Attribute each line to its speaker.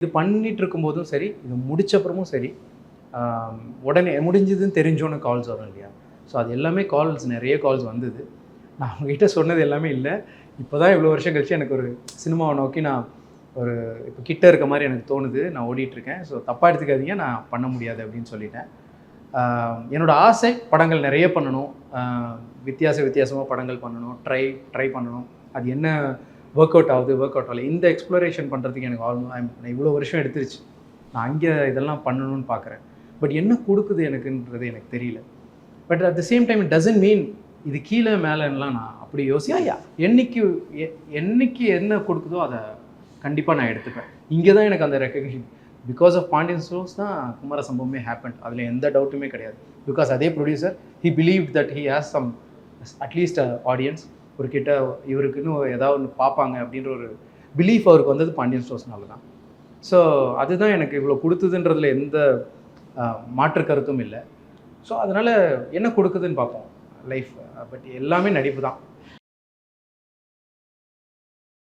Speaker 1: இது பண்ணிட்டு இருக்கும்போதும் சரி, இது முடிச்சப்புறமும் சரி, உடனே முடிஞ்சதுன்னு தெரிஞ்சோன்னு கால்ஸ் வரும் இல்லையா? ஸோ அது எல்லாமே நிறைய கால்ஸ் வந்தது. நான் அவங்ககிட்ட சொன்னது எல்லாமே இல்ல. இப்போ தான் இவ்வளோ வருஷம் கழிச்சு எனக்கு ஒரு சினிமாவை நோக்கி நான் ஒரு இப்போ கிட்ட இருக்க மாரி எனக்கு தோணுது. நான் ஓடிட்டுருக்கேன். ஸோ தப்பா எடுத்துக்காதீங்க. நான் பண்ண முடியாது அப்படின்னு சொல்லிட்டேன். என்னோட ஆசை படங்கள் நிறைய பண்ணணும். வித்தியாசமா படங்கள் பண்ணணும். ட்ரை பண்ணணும். அது என்ன ஒர்க் அவுட் ஆகல. இந்த எக்ஸ்ப்ளோரேஷன் பண்ணுறதுக்கு எனக்கு நான் இவ்வளோ வருஷம் எடுத்துருச்சு. நான் அங்கே இதெல்லாம் பண்ணணும்னு பார்க்குறேன். பட் என்ன கொடுக்குது எனக்குன்றது எனக்கு தெரியல. But at the same time it doesn't mean இது கீழே மேலேலாம் நான் அப்படி யோசிக்கிறேன். என்னைக்கு என்ன கொடுக்குதோ அதை கண்டிப்பாக நான் எடுத்துப்பேன். இங்கே தான் எனக்கு அந்த recognition because of Pandian stores தான் குமார சம்பவமே ஹேப்பன். அதில் எந்த டவுட்டுமே கிடையாது. பிகாஸ் அதே producer he believe that he has some at least audience ஒரு கிட்ட இவருக்குன்னு ஏதாவது ஒன்று பார்ப்பாங்க அப்படின்ற ஒரு பிலீஃப் அவருக்கு வந்தது பாண்டியன் ஸ்டோர்ஸ்னால தான். ஸோ அதுதான் எனக்கு இவ்வளோ கொடுத்ததுன்றதுல எந்த மாற்று கருத்தும் இல்லை. ஸோ அதனால் என்ன கொடுக்குதுன்னு பார்ப்போம் லைஃப். பட் எல்லாமே நடிப்பு தான்.